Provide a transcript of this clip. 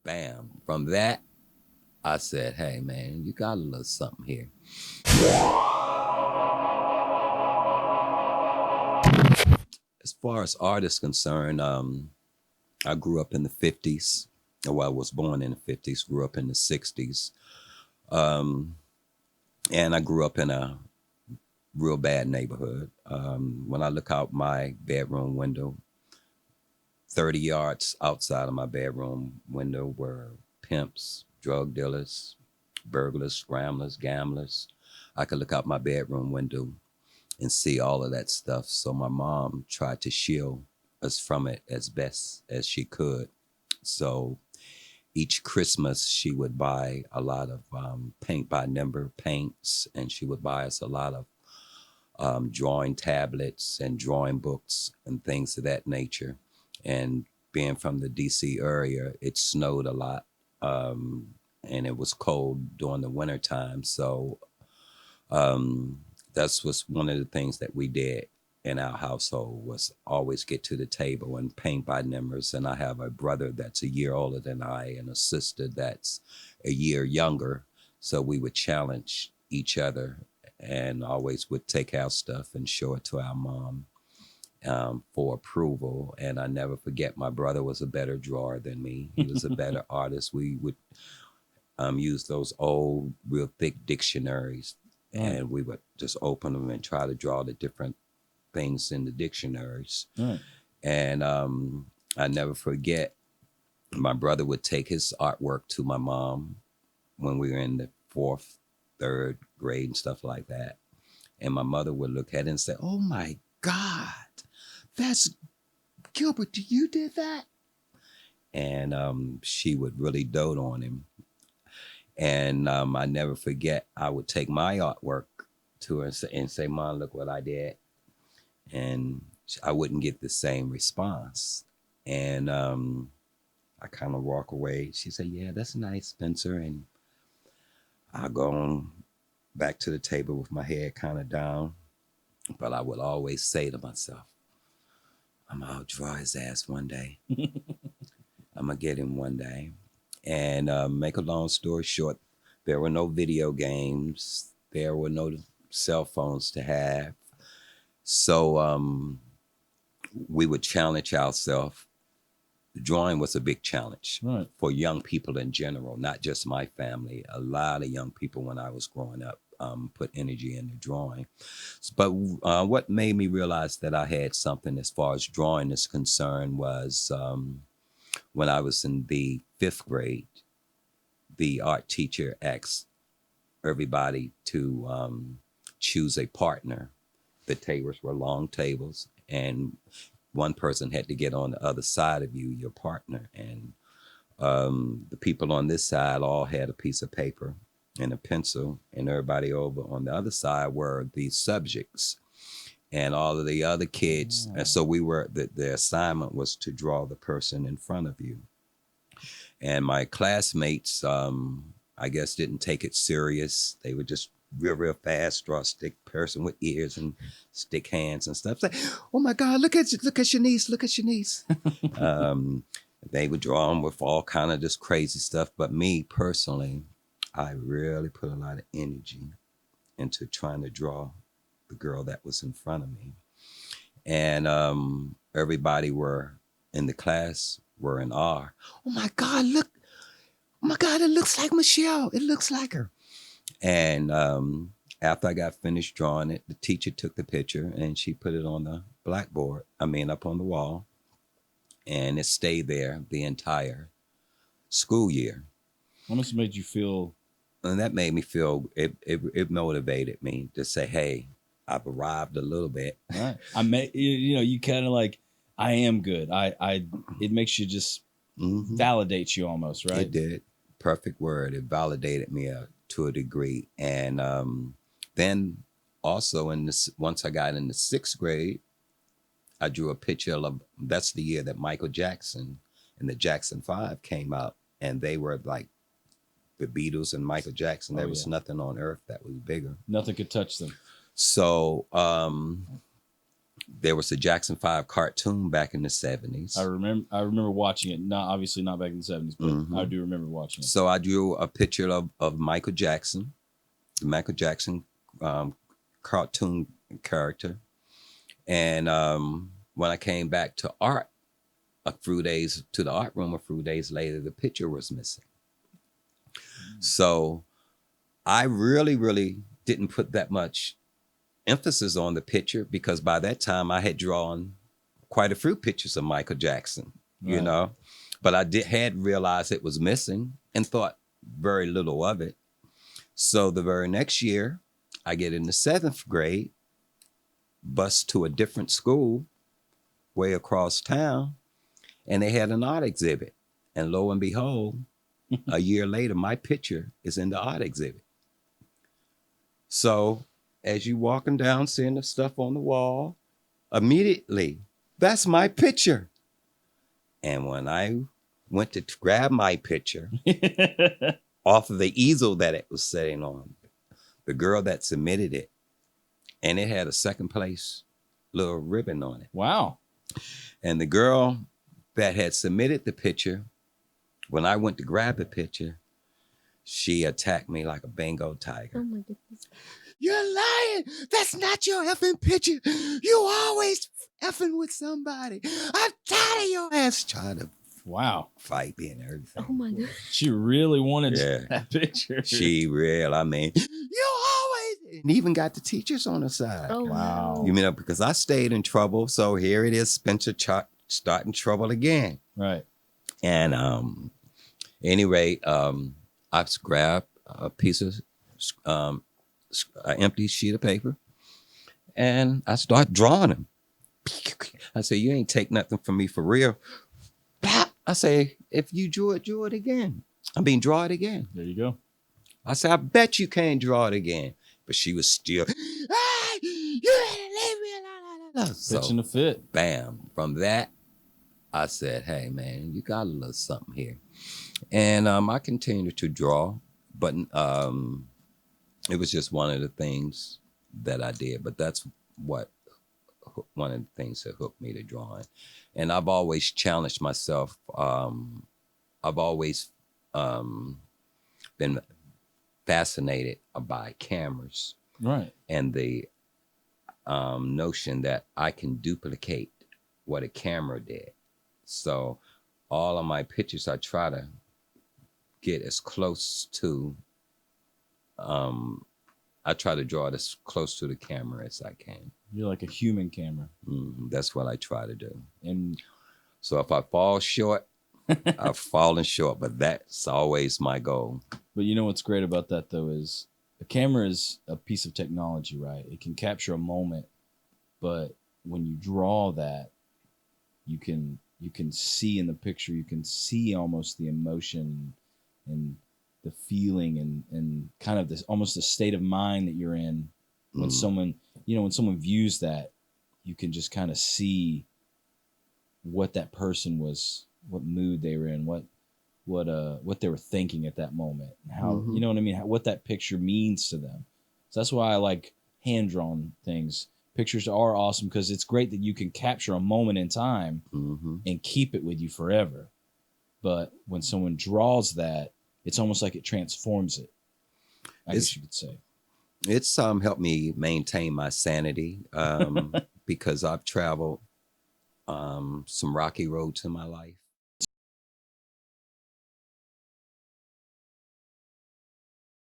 Bam. From that, I said, hey, man, you got a little something here. As far as art is concerned, I grew up in the 50s. Well, I was born in the 50s, grew up in the 60s. Um, and I grew up in a real bad neighborhood. When I look out my bedroom window, 30 yards outside of my bedroom window were pimps, drug dealers, burglars, scramblers, gamblers. I could look out my bedroom window and see all of that stuff. So my mom tried to shield us from it as best as she could. So each Christmas, she would buy a lot of paint by number paints, and she would buy us a lot of drawing tablets and drawing books and things of that nature. And being from the DC area, it snowed a lot, and it was cold during the winter time. So that's was one of the things that we did in our household was always get to the table and paint by numbers. And I have a brother that's a year older than I and a sister that's a year younger. So we would challenge each other and always would take our stuff and show it to our mom for approval. And I never forget, my brother was a better drawer than me. He was a better artist. We would use those old, real thick dictionaries, and we would just open them and try to draw the different things in the dictionaries. And I never forget, my brother would take his artwork to my mom when we were in the fourth, third grade and stuff like that. And my mother would look at it and say, oh my God, that's Gilbert, you did that? And she would really dote on him. And I never forget, I would take my artwork to her and say, Mom, look what I did. And I wouldn't get the same response. And I kind of walk away. She said, yeah, that's nice, Spencer. And I go on back to the table with my head kind of down. But I would always say to myself, I'm going to draw his ass one day. I'm going to get him one day. And make a long story short, there were no video games. There were no cell phones to have. So we would challenge ourselves. Drawing was a big challenge for young people in general, not just my family. A lot of young people when I was growing up put energy into drawing. But what made me realize that I had something as far as drawing is concerned was when I was in the 5th grade, the art teacher asked everybody to choose a partner. The tables were long tables, and one person had to get on the other side of you, your partner. And the people on this side all had a piece of paper and a pencil, and everybody over on the other side were the subjects and all of the other kids. And so we were, the assignment was to draw the person in front of you. And my classmates, I guess, didn't take it serious. They would just real fast draw a stick person with ears and stick hands and stuff. Like, oh my God, look at Shanice, look at Shanice. They would draw them with all kind of this crazy stuff. But me personally, I really put a lot of energy into trying to draw the girl that was in front of me. And everybody were in the class were in awe. Oh my God, look. Oh my God, it looks like Michelle. It looks like her. And after I got finished drawing it, the teacher took the picture and she put it on the blackboard. Up on the wall. And it stayed there the entire school year. What must have made you feel? And that made me feel, it motivated me to say, hey, I've arrived a little bit. Right. You kind of like, I am good. It makes you just validates you almost, right? It did. Perfect word. It validated me to a degree. And then also once I got in the 6th grade, I drew a picture of, that's the year that Michael Jackson and the Jackson 5 came out. And they were like the Beatles and Michael Jackson. There was nothing on earth that was bigger. Nothing could touch them. So there was a Jackson 5 cartoon back in the 70s. I remember watching it. Not obviously not back in the 70s, but Mhm. I do remember watching it. So I drew a picture of Michael Jackson, the Michael Jackson cartoon character. And when I came back to art to the art room a few days later, the picture was missing. So I really, really didn't put that much emphasis on the picture because by that time I had drawn quite a few pictures of Michael Jackson, you Right. know, but I had realized it was missing and thought very little of it. So the very next year, I get in the 7th grade, bus to a different school way across town, and they had an art exhibit. And lo and behold, a year later, my picture is in the art exhibit. So as you walking down, seeing the stuff on the wall, immediately, that's my picture. And when I went to grab my picture off of the easel that it was sitting on, the girl that submitted it, and it had a second place little ribbon on it. Wow. And the girl that had submitted the picture, when I went to grab the picture, she attacked me like a Bengal tiger. Oh my goodness. You're lying. That's not your effing picture. You always effing with somebody. I'm tired of your ass trying to Wow. fight me and everything. Oh my god. She really wanted Yeah. that picture. She real. I mean, you always, and even got the teachers on the side. Oh Wow. You mean, because I stayed in trouble. So here it is, Spencer starting trouble again. Right. And any rate, I grabbed a piece of an empty sheet of paper, and I start drawing them. I say, you ain't take nothing from me for real. I say, if you drew it again. Draw it again. There you go. I say, I bet you can't draw it again. But she was still, ah, you leave me alone. So, Pitching a fit. bam. From that, I said, hey, man, you got a little something here. And I continued to draw, but it was just one of the things that I did. But that's one of the things that hooked me to drawing. And I've always challenged myself. I've always been fascinated by cameras. Right. And the notion that I can duplicate what a camera did. So all of my pictures, I try to get as close to, I try to draw it as close to the camera as I can. You're like a human camera. That's what I try to do. And so if I fall short, I've fallen short, but that's always my goal. but you know what's great about that though is a camera is a piece of technology, right? It can capture a moment, but when you draw that, you can see in the picture, you can see almost the emotion and the feeling and kind of this almost the state of mind that you're in when someone, when someone views that, you can just kind of see what that person was, what mood they were in, what they were thinking at that moment, and how you know what I mean, what that picture means to them. So that's why I like hand drawn things. Pictures are awesome because it's great that you can capture a moment in time and keep it with you forever. But when someone draws that, it's almost like it transforms it. I guess you could say. It's helped me maintain my sanity because I've traveled some rocky roads in my life.